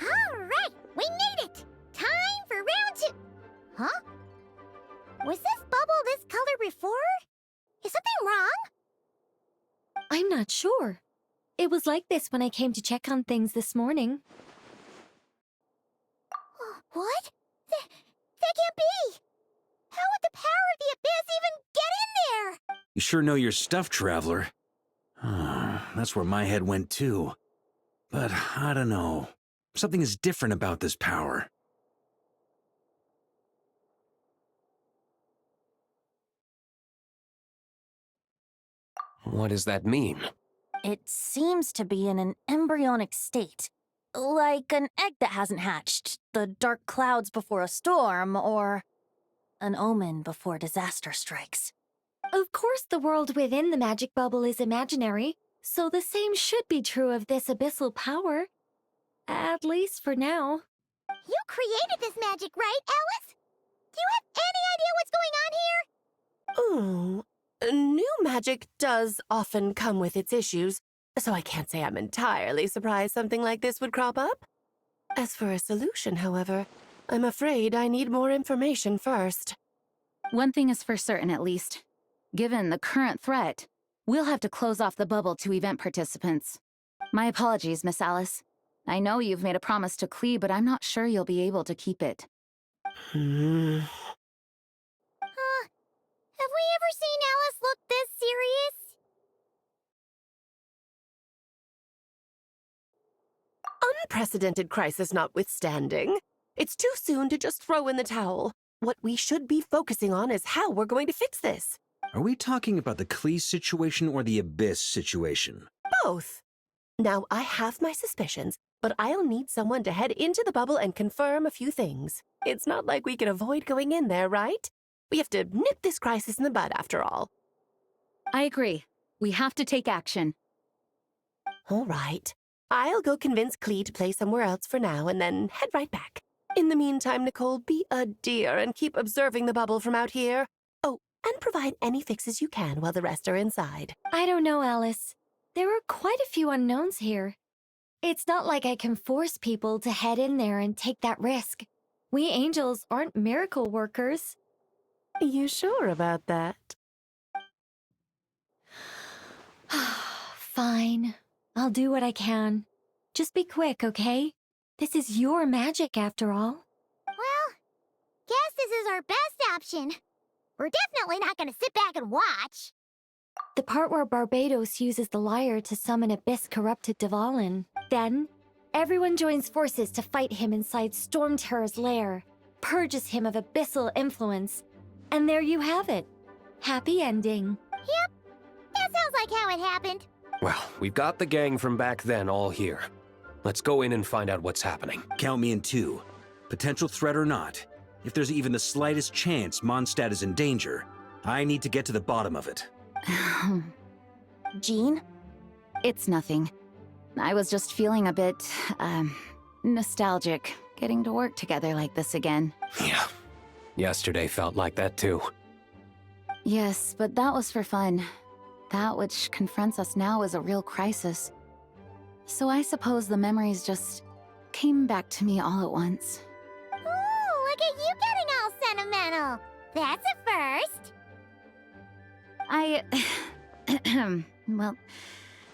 Alright, we made it! Time for round 2! Huh? Was this bubble this color before? Is something wrong? I'm not sure. It was like this when I came to check on things this morning. What? That can't be! How would the power of the abyss even get in there? You sure know your stuff, Traveler. That's where my head went too. But I don't know. Something is different about this power. What does that mean? It seems to be in an embryonic state. Like an egg that hasn't hatched, the dark clouds before a storm, or an omen before disaster strikes. Of course, the world within the magic bubble is imaginary, so the same should be true of this abyssal power. At least for now. You created this magic, right, Alice? Do you have any idea what's going on here? New magic does often come with its issues, so I can't say I'm entirely surprised something like this would crop up. As for a solution, however, I'm afraid I need more information first. One thing is for certain, at least. Given the current threat, we'll have to close off the bubble to event participants. My apologies, Miss Alice. I know you've made a promise to Klee, but I'm not sure you'll be able to keep it. Have we ever seen Alice look this serious? Unprecedented crisis notwithstanding, it's too soon to just throw in the towel. What we should be focusing on is how we're going to fix this. Are we talking about the Klee situation or the Abyss situation? Both. Now, I have my suspicions, but I'll need someone to head into the bubble and confirm a few things. It's not like we can avoid going in there, right? We have to nip this crisis in the bud, after all. I agree. We have to take action. All right. I'll go convince Klee to play somewhere else for now and then head right back. In the meantime, Nicole, be a dear and keep observing the bubble from out here. Oh, and provide any fixes you can while the rest are inside. I don't know, Alice. There are quite a few unknowns here. It's not like I can force people to head in there and take that risk. We angels aren't miracle workers. You sure about that? Fine. I'll do what I can. Just be quick, okay? This is your magic, after all. Well, guess this is our best option. We're definitely not gonna sit back and watch. The part where Barbados uses the lyre to summon Abyss-corrupted Dvalin. Then, everyone joins forces to fight him inside Storm Terror's lair, purges him of abyssal influence, and there you have it. Happy ending. Yep, that sounds like how it happened. Well, we've got the gang from back then all here. Let's go in and find out what's happening. Count me in too. Potential threat or not, if there's even the slightest chance Mondstadt is in danger, I need to get to the bottom of it. Jean? It's nothing. I was just feeling a bit, nostalgic, getting to work together like this again. Yeah. Yesterday felt like that too. Yes, but that was for fun. That which confronts us now is a real crisis. So I suppose the memories just came back to me all at once. Ooh, look at you getting all sentimental. That's a first. Well,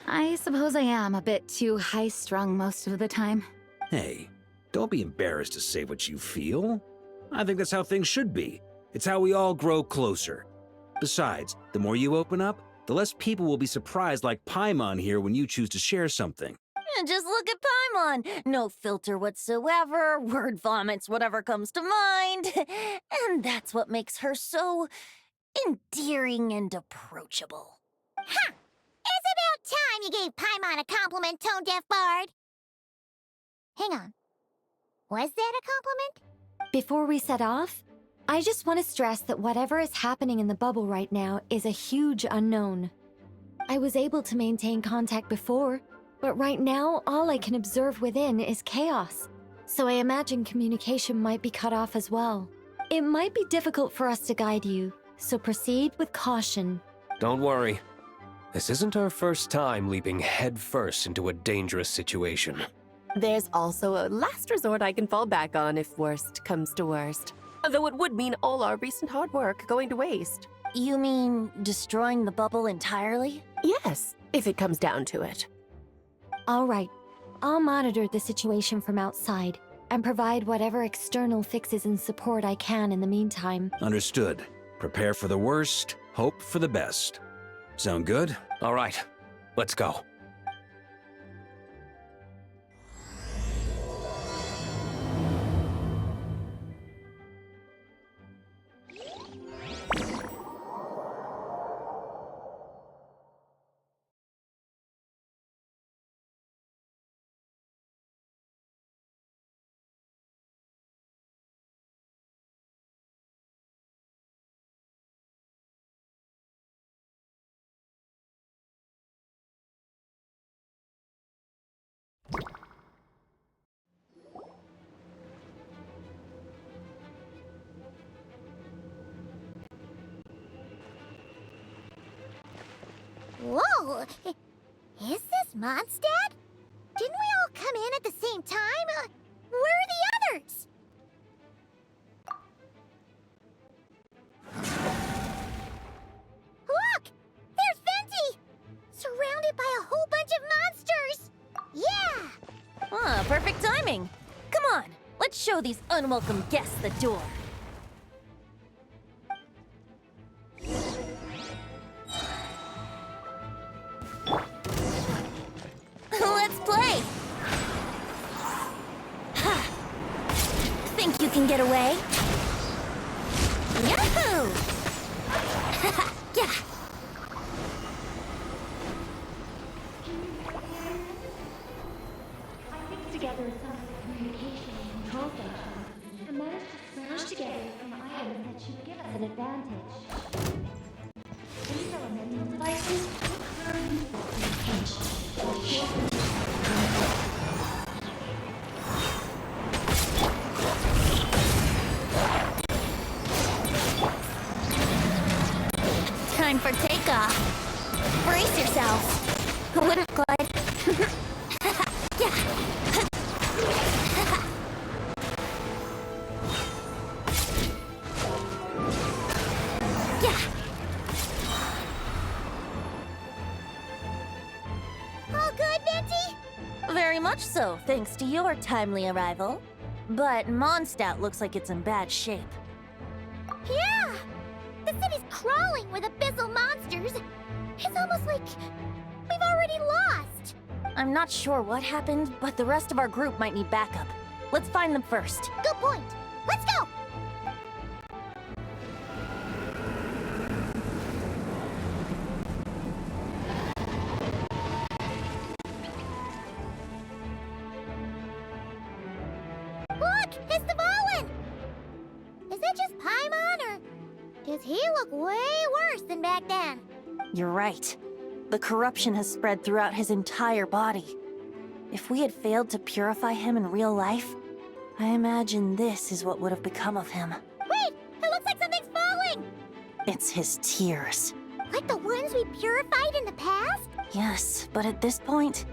I suppose I am a bit too high-strung most of the time. Hey, don't be embarrassed to say what you feel. I think that's how things should be. It's how we all grow closer. Besides, the more you open up, the less people will be surprised like Paimon here when you choose to share something. Just look at Paimon. No filter whatsoever, word vomits whatever comes to mind. And that's what makes her so endearing and approachable. Ha! It's about time you gave Paimon a compliment, tone-deaf bard. Hang on. Was that a compliment? Before we set off, I just want to stress that whatever is happening in the bubble right now is a huge unknown. I was able to maintain contact before, but right now all I can observe within is chaos. So I imagine communication might be cut off as well. It might be difficult for us to guide you, so proceed with caution. Don't worry. This isn't our first time leaping headfirst into a dangerous situation. There's also a last resort I can fall back on if worst comes to worst. Though it would mean all our recent hard work going to waste. You mean destroying the bubble entirely? Yes, if it comes down to it. All right, I'll monitor the situation from outside and provide whatever external fixes and support I can in the meantime. Understood. Prepare for the worst, hope for the best. Sound good? All right, let's go. Whoa! Is this Mondstadt? Didn't we all come in at the same time? Where are the others? Look! There's Venti! Surrounded by a whole bunch of monsters! Yeah! Ah, perfect timing. Come on, let's show these unwelcome guests the door. Let's play! Ha! Think you can get away? Yahoo! Yeah! Together some communication and control functions and managed to smash together some items that should give us an advantage. These elemental devices are useful in pinch. Time for takeoff. Brace yourself. Wouldn't glide. Yeah. Yeah. All good, Venti? Very much so, thanks to your timely arrival. But Mondstadt looks like it's in bad shape. Yeah! The city's crawling with abyssal monsters. It's almost like we've already lost. I'm not sure what happened, but the rest of our group might need backup. Let's find them first. Good point. Let's go! Look! It's the Volin! Is it just Paimon, or does he look way worse than back then? You're right. The corruption has spread throughout his entire body. If we had failed to purify him in real life, I imagine this is what would have become of him. Wait! It looks like something's falling! It's his tears. Like the ones we purified in the past? Yes, but at this point,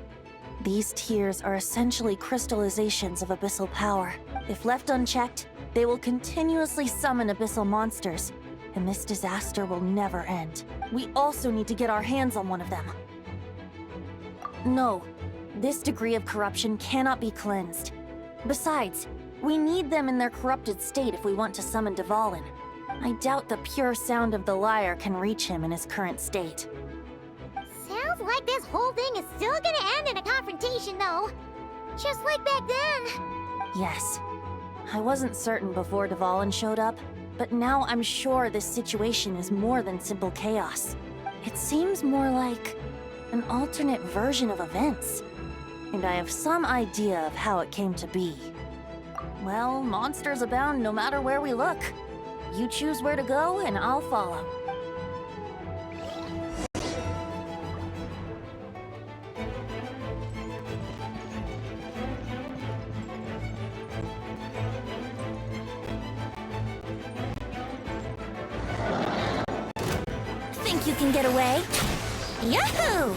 these tears are essentially crystallizations of abyssal power. If left unchecked, they will continuously summon abyssal monsters, and this disaster will never end. We also need to get our hands on one of them. No, this degree of corruption cannot be cleansed. Besides, we need them in their corrupted state if we want to summon Dvalin. I doubt the pure sound of the lyre can reach him in his current state. Sounds like this whole thing is still gonna end in a confrontation, though. Just like back then. Yes. I wasn't certain before Dvalin showed up, but now I'm sure this situation is more than simple chaos. It seems more like an alternate version of events. And I have some idea of how it came to be. Well, monsters abound no matter where we look. You choose where to go, and I'll follow. Think you can get away? Yahoo!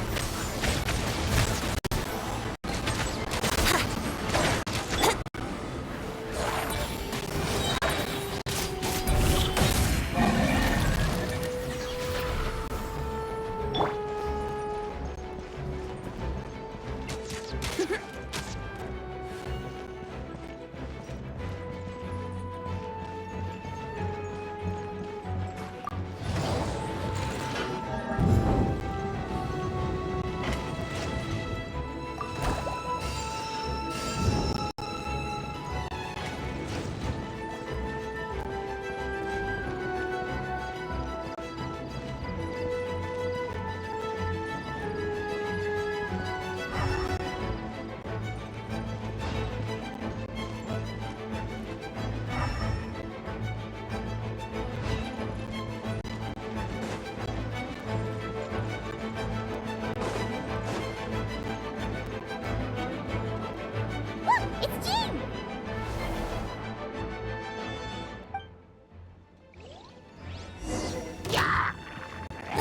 It's Jin!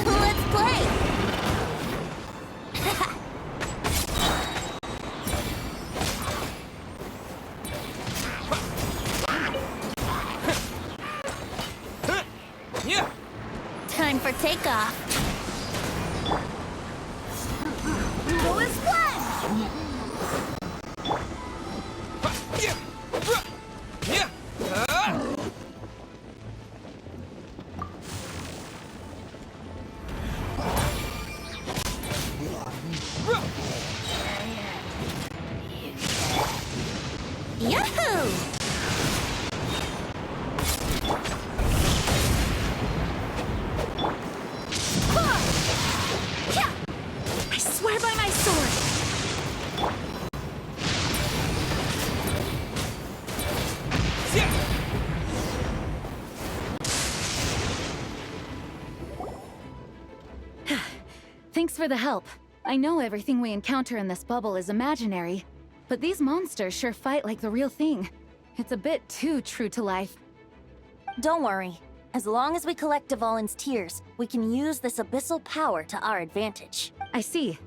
Let's play! Time for takeoff. Go is one! Yahoo! I swear by my sword! Thanks for the help. I know everything we encounter in this bubble is imaginary, but these monsters sure fight like the real thing. It's a bit too true to life. Don't worry. As long as we collect Dvalin's tears, we can use this abyssal power to our advantage. I see.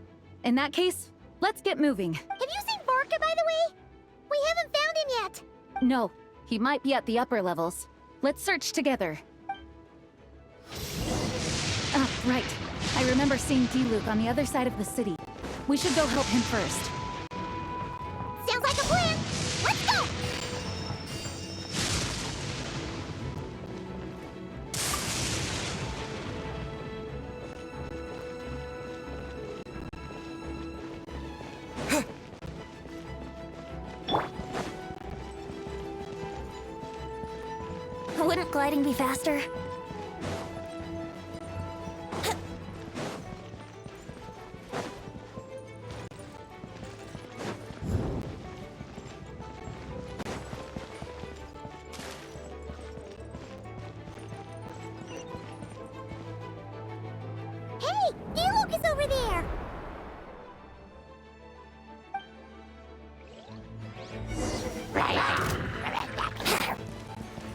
In that case, let's get moving. Have you seen Vorka, by the way? We haven't found him yet. No, he might be at the upper levels. Let's search together. Ah, right. I remember seeing D-Luke on the other side of the city. We should go help him first. Sounds like a plan. Let's go! Wouldn't gliding be faster? Hey, D-Luke is over there!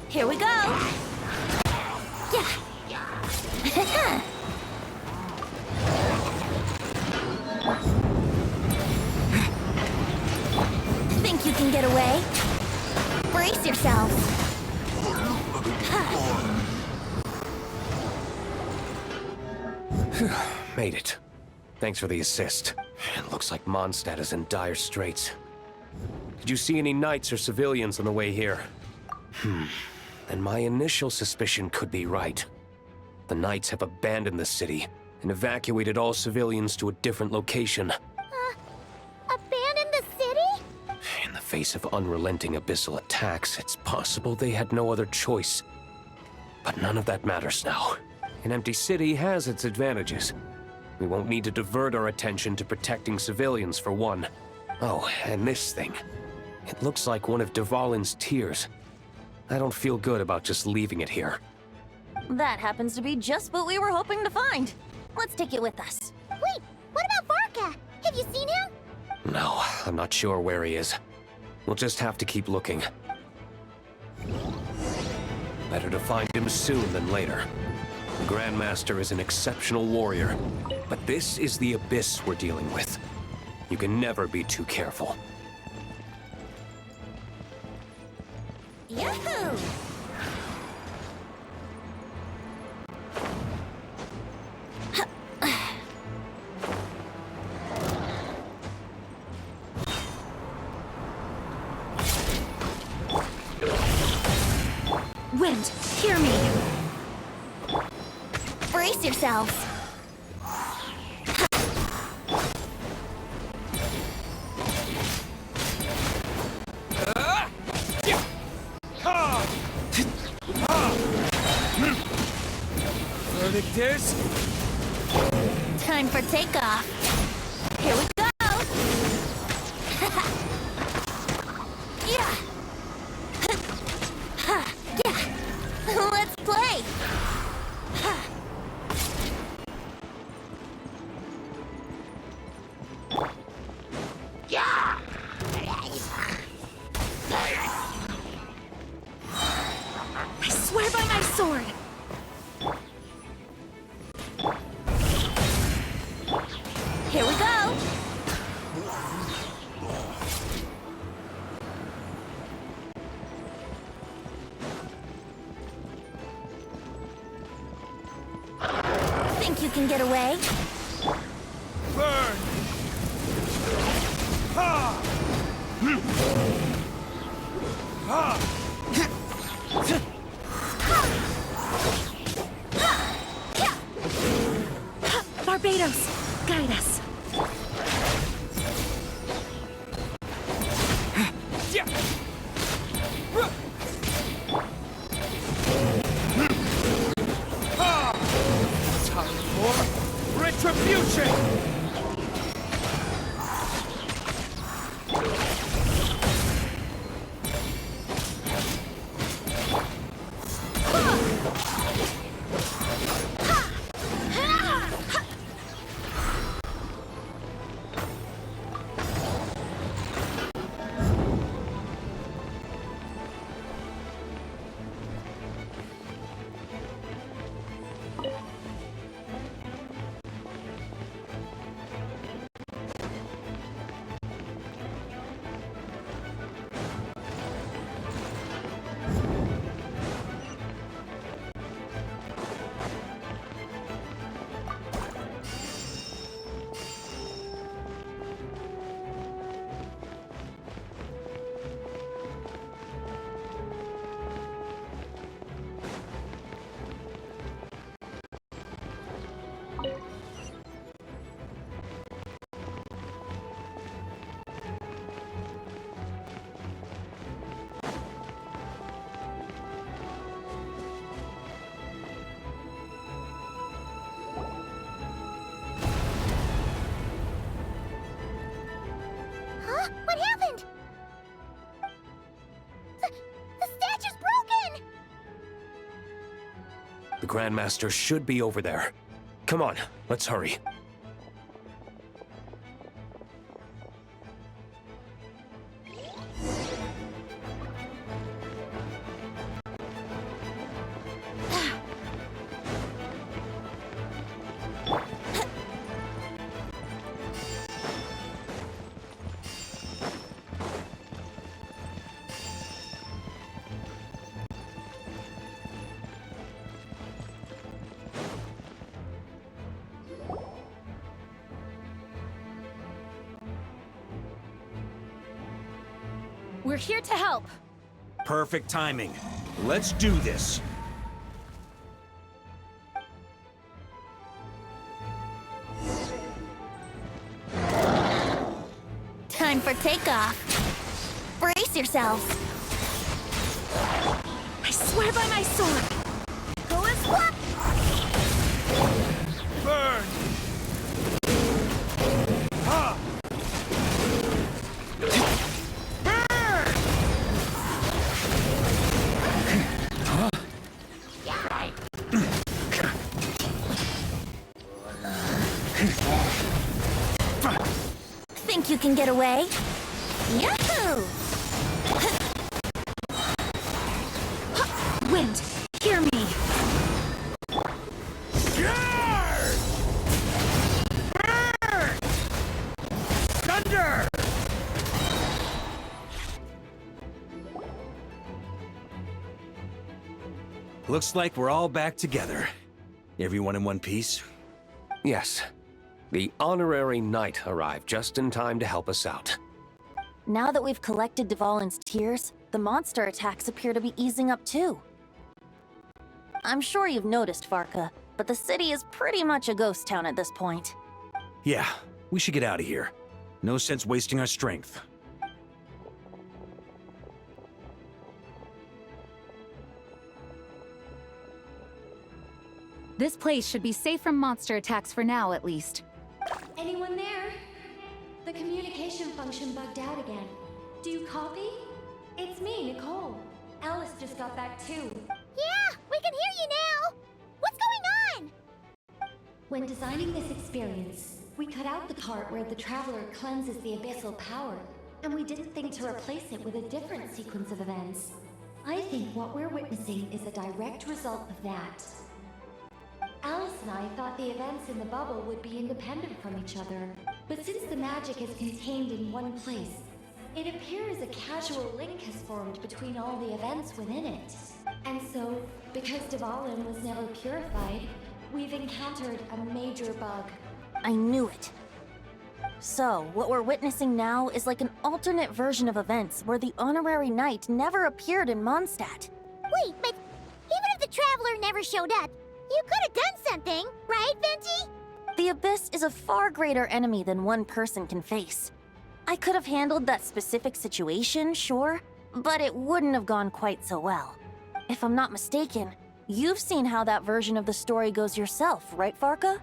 Here we go! Yeah! Think you can get away? Brace yourself! Made it. Thanks for the assist. It looks like Mondstadt is in dire straits. Did you see any knights or civilians on the way here? Then my initial suspicion could be right. The knights have abandoned the city and evacuated all civilians to a different location. Abandon the city? In the face of unrelenting abyssal attacks, it's possible they had no other choice. But none of that matters now. An empty city has its advantages. We won't need to divert our attention to protecting civilians, for one. Oh, and this thing. It looks like one of Dvalin's tears. I don't feel good about just leaving it here. That happens to be just what we were hoping to find. Let's take it with us. Wait, what about Varka? Have you seen him? No, I'm not sure where he is. We'll just have to keep looking. Better to find him soon than later. The Grandmaster is an exceptional warrior, but this is the Abyss we're dealing with. You can never be too careful. Yahoo! Wind, hear me! Brace yourselves. Verdict is? Time for takeoff. Here we go. Yeah. Yeah. Let's play. I swear by my sword! Here we go. Think you can get away? Burn! Ha! Ha! Barbados, guide us. Time for retribution! Huh? What happened? The statue's broken! The Grandmaster should be over there. Come on, let's hurry. We're here to help. Perfect timing. Let's do this. Time for takeoff. Brace yourselves. I swear by my sword! Go and swap! Burn! Ha! Think you can get away? Yahoo! Wind, hear me! Thunder! Looks like we're all back together. Everyone in one piece? Yes. The honorary knight arrived just in time to help us out. Now that we've collected Dvalin's tears, the monster attacks appear to be easing up too. I'm sure you've noticed, Farka, but the city is pretty much a ghost town at this point. Yeah, we should get out of here. No sense wasting our strength. This place should be safe from monster attacks for now, at least. Anyone there? The communication function bugged out again. Do you copy? It's me, Nicole. Alice just got back too. Yeah, we can hear you now! What's going on? When designing this experience, we cut out the part where the Traveler cleanses the abyssal power, and we didn't think to replace it with a different sequence of events. I think what we're witnessing is a direct result of that. Alice and I thought the events in the bubble would be independent from each other, but since the magic is contained in one place, it appears a casual link has formed between all the events within it. And so, because Dvalin was never purified, we've encountered a major bug. I knew it. So, what we're witnessing now is like an alternate version of events where the honorary knight never appeared in Mondstadt. Wait, but even if the Traveler never showed up, you could have done something, right, Venti? The Abyss is a far greater enemy than one person can face. I could have handled that specific situation, sure, but it wouldn't have gone quite so well. If I'm not mistaken, you've seen how that version of the story goes yourself, right, Farka?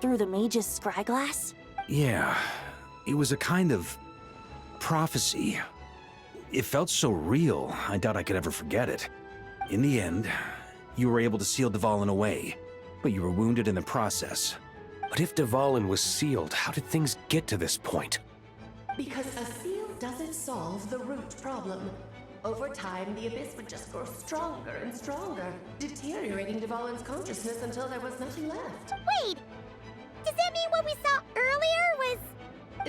Through the mage's scryglass? Yeah, it was a kind of prophecy. It felt so real, I doubt I could ever forget it. In the end, you were able to seal Dvalin away, but you were wounded in the process. But if Dvalin was sealed, how did things get to this point? Because a seal doesn't solve the root problem. Over time, the Abyss would just grow stronger and stronger, deteriorating Dvalin's consciousness until there was nothing left. Wait! Does that mean what we saw earlier was...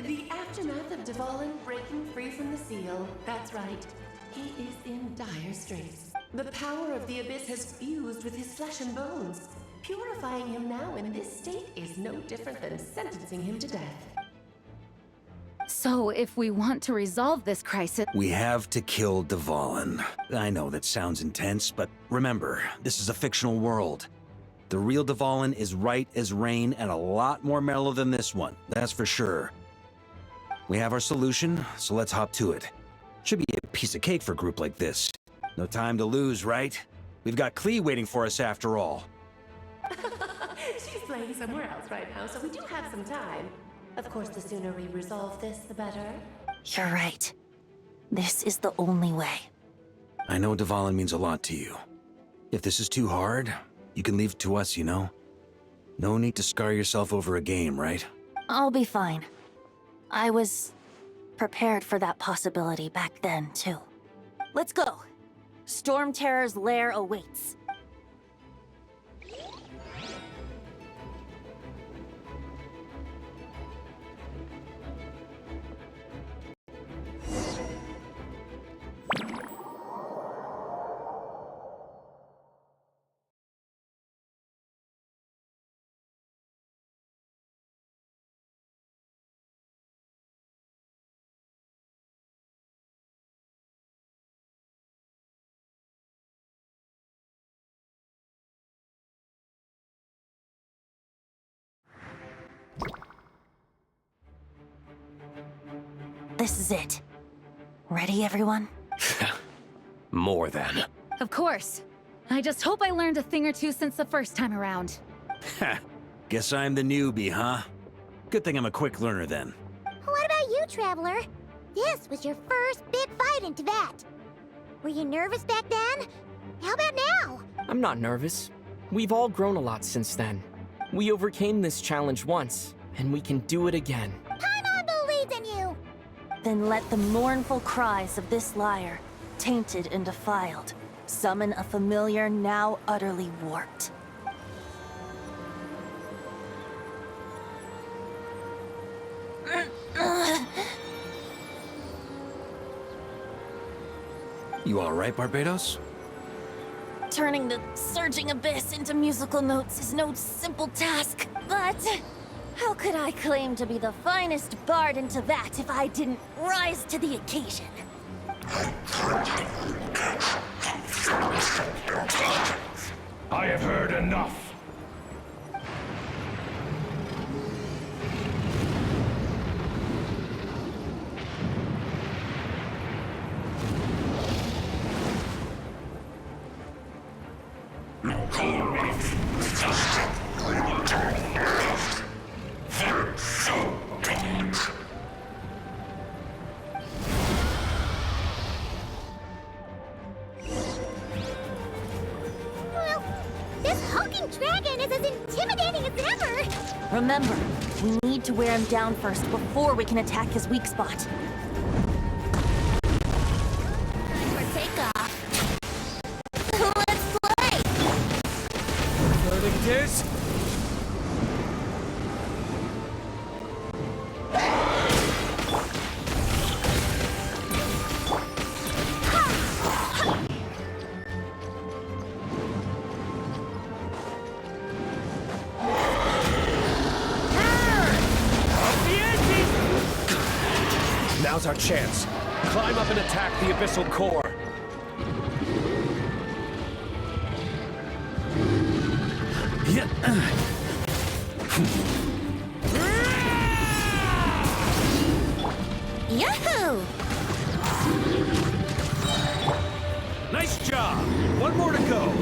The aftermath of Dvalin breaking free from the seal, that's right. He is in dire straits. The power of the Abyss has fused with his flesh and bones. Purifying him now in this state is no different than sentencing him to death. So, if we want to resolve this crisis... We have to kill Dvalin. I know that sounds intense, but remember, this is a fictional world. The real Dvalin is right as rain and a lot more mellow than this one, that's for sure. We have our solution, so let's hop to it. Should be a piece of cake for a group like this. No time to lose, right? We've got Klee waiting for us after all. She's playing somewhere else right now, so we do have some time. Of course, the sooner we resolve this, the better. You're right. This is the only way. I know Dvalin means a lot to you. If this is too hard, you can leave it to us, you know? No need to scar yourself over a game, right? I'll be fine. I was prepared for that possibility back then, too. Let's go. Storm Terror's lair awaits. this is it. Ready, everyone? More than. Of course. I just hope I learned a thing or two since the first time around. Ha! Guess I'm the newbie, huh? Good thing I'm a quick learner then. What about you, Traveler? This was your first big fight in Tibet. Were you nervous back then? How about now? I'm not nervous. We've all grown a lot since then. We overcame this challenge once, and we can do it again. Paimon believes in you! Then let the mournful cries of this lyre, tainted and defiled, summon a familiar now utterly warped. You alright, Barbados? Turning the surging abyss into musical notes is no simple task, but how could I claim to be the finest bard in Tibet if I didn't rise to the occasion? I have heard enough. Well, this hulking dragon is as intimidating as ever! Remember, we need to wear him down first before we can attack his weak spot. Time for takeoff. Let's play! Verdict is... Now's our chance. Climb up and attack the abyssal core. Yahoo! Nice job! One more to go!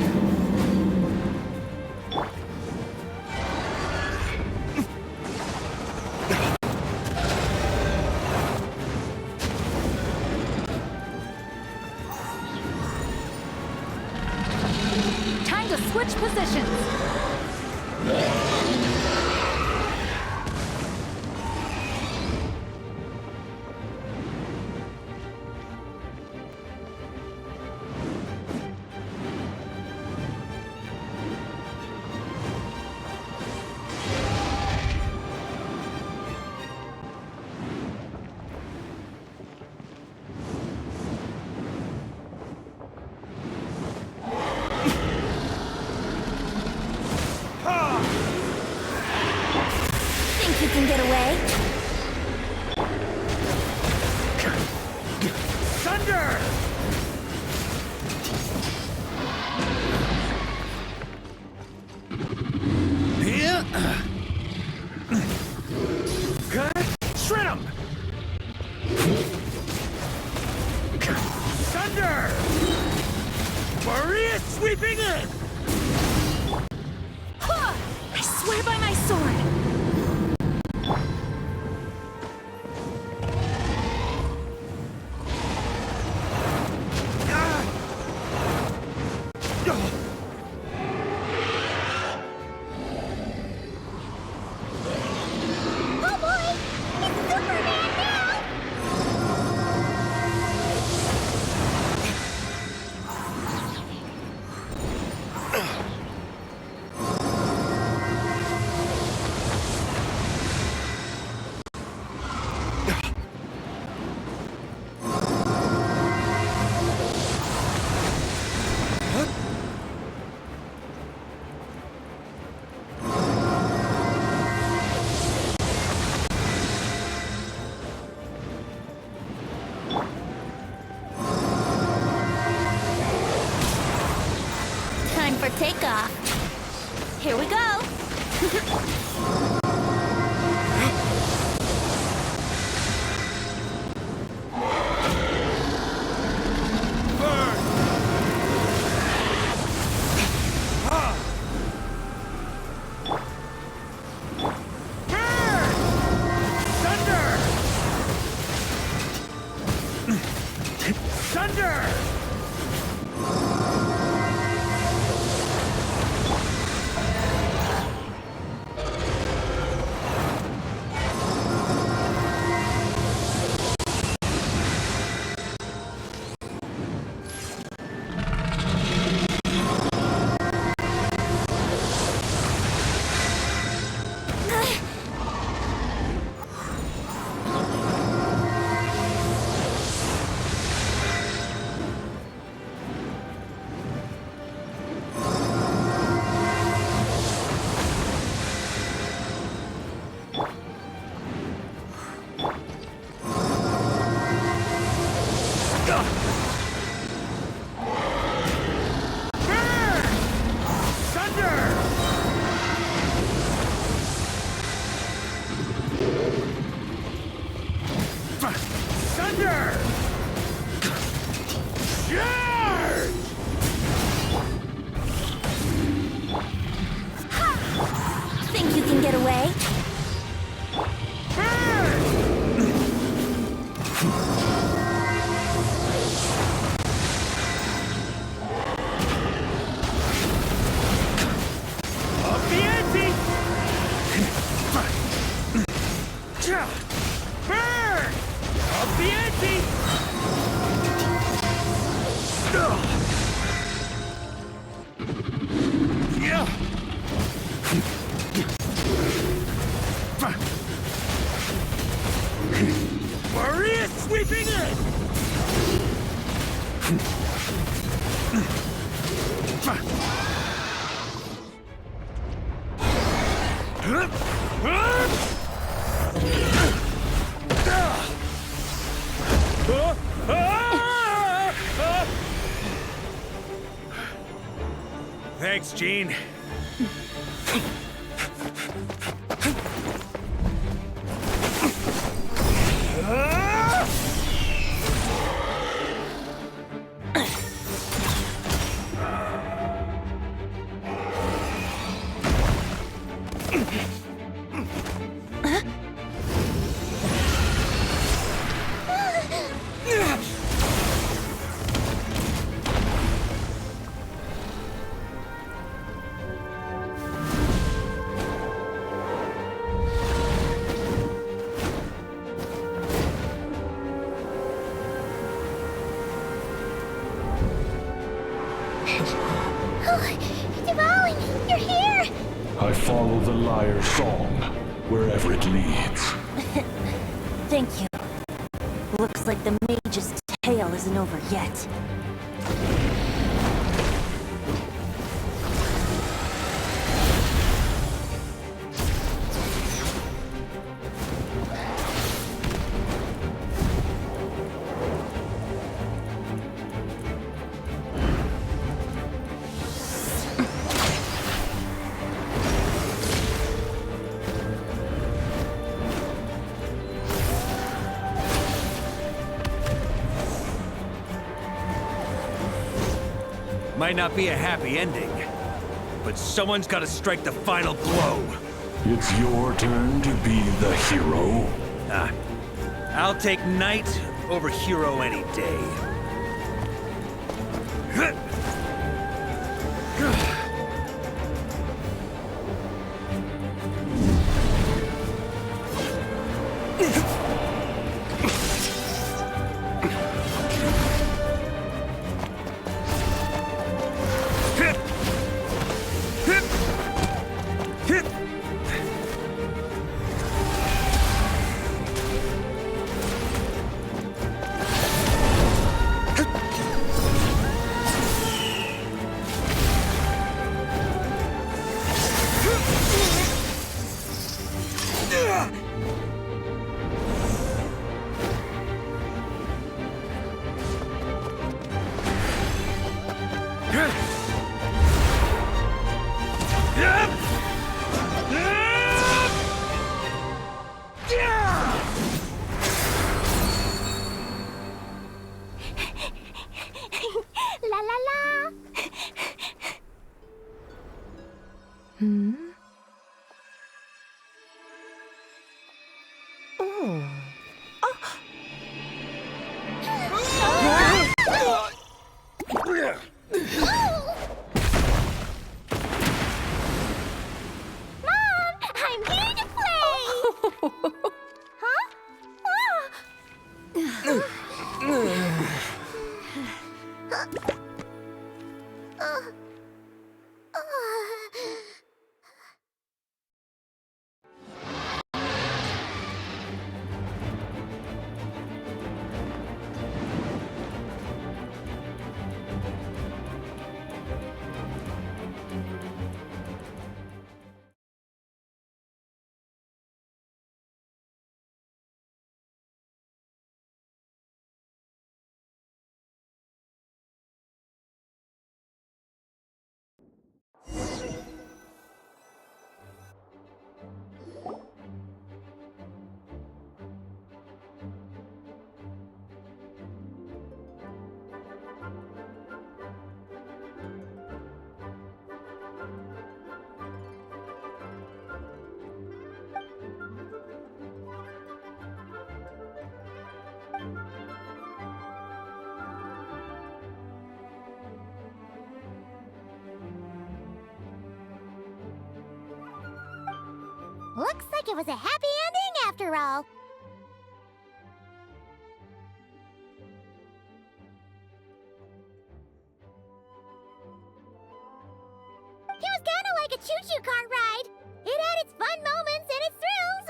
Time to switch positions. Think you can get away? Thunder! Shred 'em! Thunder! Maria sweeping in! I swear by my sword! Oh boy! It's Superman now! Time for takeoff. Here we go. Thunder! Think you can get away? Up the ante! Burn! Up the ante! Yeah! Warrior sweeping in! Thanks, Gene. Devouring, you're here! I follow the lyre's song, wherever it leads. Thank you. Looks like the mage's tale isn't over yet. Might not be a happy ending, but someone's got to strike the final blow. It's your turn to be the hero. I'll take knight over hero any day. La la la! Oh. Looks like it was a happy ending after all. It was kind of like a choo-choo car ride. It had its fun moments and its thrills.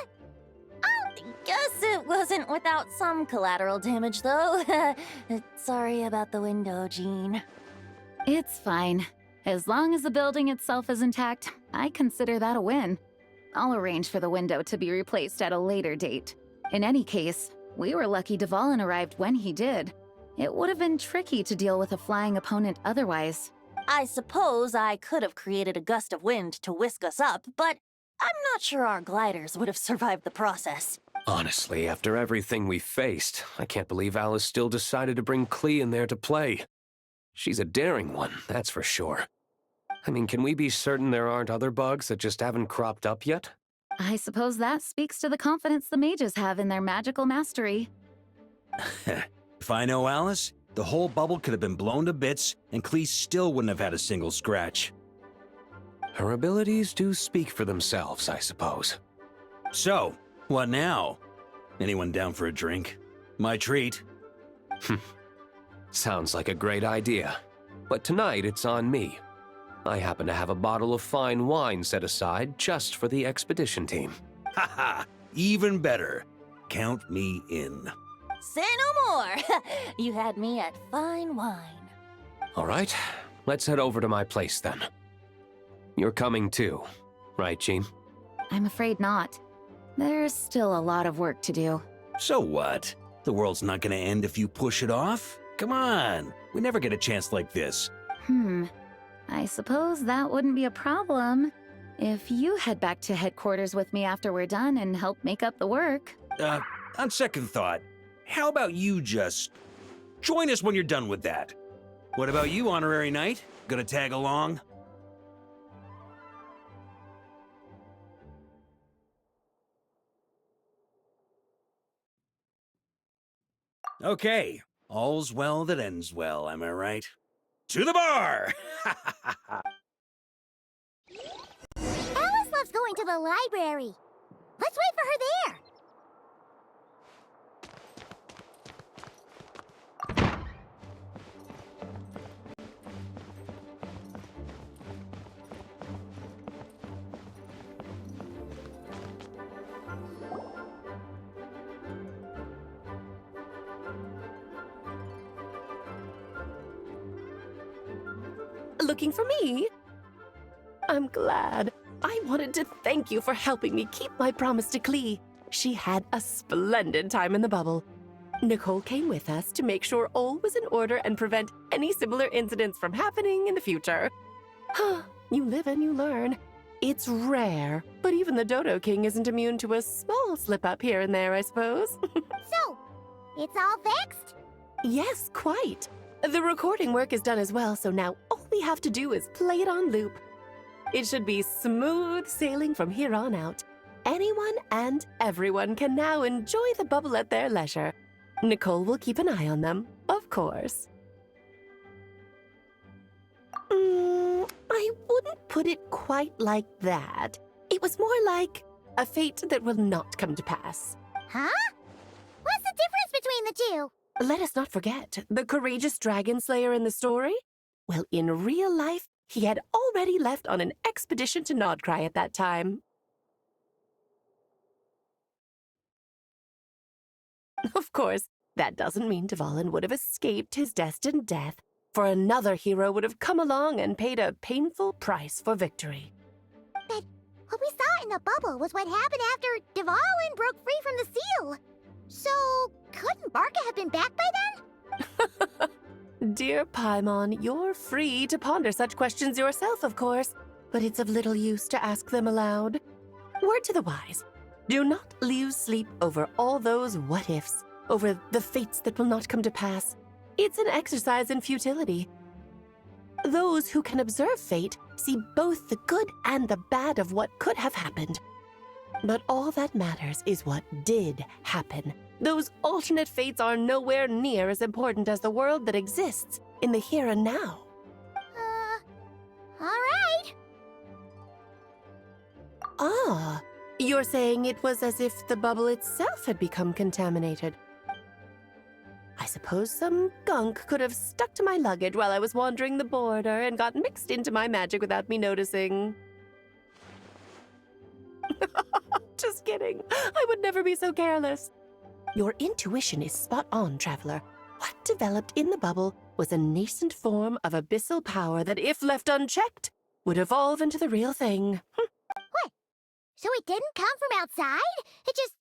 Oh, guess it wasn't without some collateral damage, though. Sorry about the window, Jean. It's fine. As long as the building itself is intact, I consider that a win. I'll arrange for the window to be replaced at a later date. In any case, we were lucky Dvalin arrived when he did. It would have been tricky to deal with a flying opponent otherwise. I suppose I could have created a gust of wind to whisk us up, but I'm not sure our gliders would have survived the process. Honestly, after everything we faced, I can't believe Alice still decided to bring Klee in there to play. She's a daring one, that's for sure. I mean, can we be certain there aren't other bugs that just haven't cropped up yet? I suppose that speaks to the confidence the mages have in their magical mastery. If I know Alice, the whole bubble could have been blown to bits, and Klee still wouldn't have had a single scratch. Her abilities do speak for themselves, I suppose. So, what now? Anyone down for a drink? My treat. Sounds like a great idea. But tonight it's on me. I happen to have a bottle of fine wine set aside just for the expedition team. Haha, even better. Count me in. Say no more! You had me at fine wine. All right, let's head over to my place then. You're coming too, right, Jean? I'm afraid not. There's still a lot of work to do. So what? The world's not gonna end if you push it off? Come on, we never get a chance like this. I suppose that wouldn't be a problem if you head back to headquarters with me after we're done and help make up the work. On second thought, how about you just join us when you're done with that? What about you, Honorary Knight? Gonna tag along? Okay, all's well that ends well, am I right? To the bar! Alice loves going to the library. Let's wait for her there. Looking for me? I'm glad. I wanted to thank you for helping me keep my promise to Klee. She had a splendid time in the bubble. Nicole came with us to make sure all was in order and prevent any similar incidents from happening in the future. You live and you learn. It's rare, but even the Dodo King isn't immune to a small slip-up here and there, I suppose. So, it's all fixed? Yes, quite. The recording work is done as well, so now all we have to do is play it on loop. It should be smooth sailing from here on out. Anyone and everyone can now enjoy the bubble at their leisure. Nicole will keep an eye on them, of course. I wouldn't put it quite like that. It was more like a fate that will not come to pass. Huh? What's the difference between the two? Let us not forget the courageous dragon slayer in the story. Well, in real life, he had already left on an expedition to Nodcry at that time. Of course, that doesn't mean Dvalin would have escaped his destined death, for another hero would have come along and paid a painful price for victory. But what we saw in the bubble was what happened after Dvalin broke free from the seal. So, couldn't Barca have been back by then? Dear Paimon, you're free to ponder such questions yourself, of course, but it's of little use to ask them aloud. Word to the wise, do not lose sleep over all those what-ifs, over the fates that will not come to pass. It's an exercise in futility. Those who can observe fate see both the good and the bad of what could have happened. But all that matters is what did happen. Those alternate fates are nowhere near as important as the world that exists in the here and now. All right. Ah, You're saying it was as if the bubble itself had become contaminated. I suppose some gunk could have stuck to my luggage while I was wandering the border and got mixed into my magic without me noticing. Just kidding. I would never be so careless. Your intuition is spot on, Traveler. What developed in the bubble was a nascent form of abyssal power that, if left unchecked, would evolve into the real thing. What? So it didn't come from outside? It just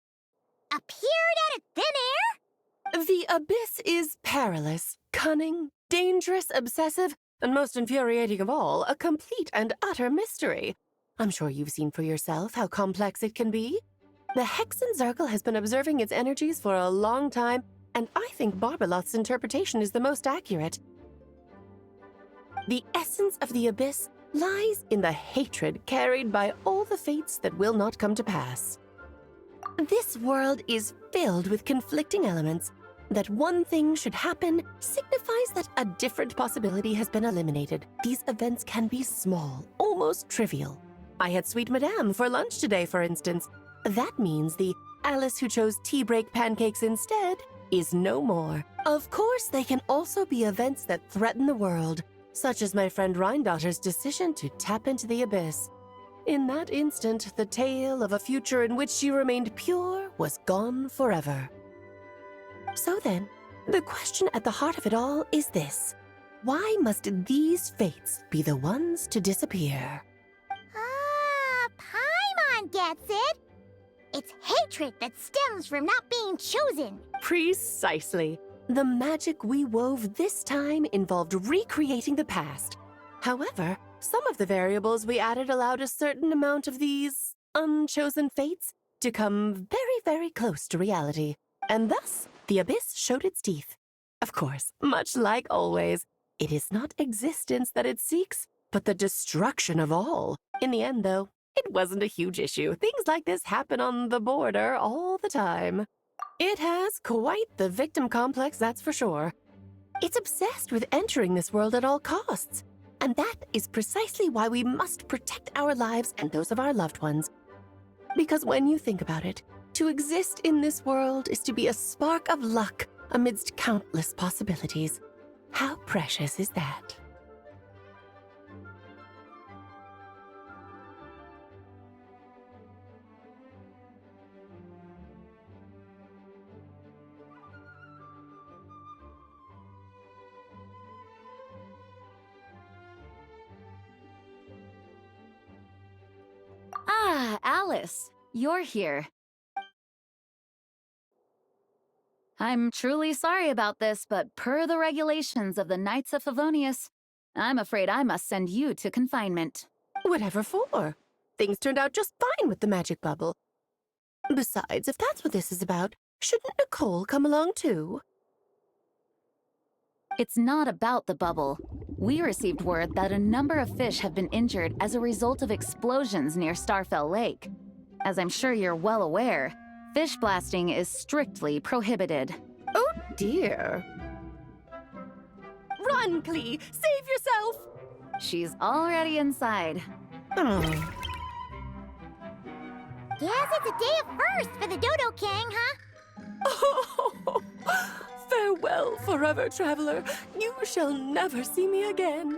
appeared out of thin air? The abyss is perilous, cunning, dangerous, obsessive, and most infuriating of all, a complete and utter mystery. I'm sure you've seen for yourself how complex it can be. The Hexen Circle has been observing its energies for a long time, and I think Barbalot's interpretation is the most accurate. The essence of the abyss lies in the hatred carried by all the fates that will not come to pass. This world is filled with conflicting elements. That one thing should happen signifies that a different possibility has been eliminated. These events can be small, almost trivial. I had Sweet Madame for lunch today, for instance. That means the Alice who chose tea break pancakes instead is no more. Of course, they can also be events that threaten the world, such as my friend Rhindotter's decision to tap into the abyss. In that instant, the tale of a future in which she remained pure was gone forever. So then, the question at the heart of it all is this. Why must these fates be the ones to disappear? Ah, Paimon gets it. It's hatred that stems from not being chosen. Precisely. The magic we wove this time involved recreating the past. However, some of the variables we added allowed a certain amount of these unchosen fates to come very, very close to reality. And thus, the abyss showed its teeth. Of course, much like always, it is not existence that it seeks, but the destruction of all. In the end, though, it wasn't a huge issue. Things like this happen on the border all the time. It has quite the victim complex, that's for sure. It's obsessed with entering this world at all costs. And that is precisely why we must protect our lives and those of our loved ones. Because when you think about it, to exist in this world is to be a spark of luck amidst countless possibilities. How precious is that? Ah, Alice, you're here. I'm truly sorry about this, but per the regulations of the Knights of Favonius, I'm afraid I must send you to confinement. Whatever for? Things turned out just fine with the magic bubble. Besides, if that's what this is about, shouldn't Nicole come along too? It's not about the bubble. We received word that a number of fish have been injured as a result of explosions near Starfell Lake. As I'm sure you're well aware, fish blasting is strictly prohibited. Oh dear. Run, Klee! Save yourself! She's already inside. Oh. Guess it's a day of first for the Dodo King, huh? Oh, farewell, forever traveler. You shall never see me again.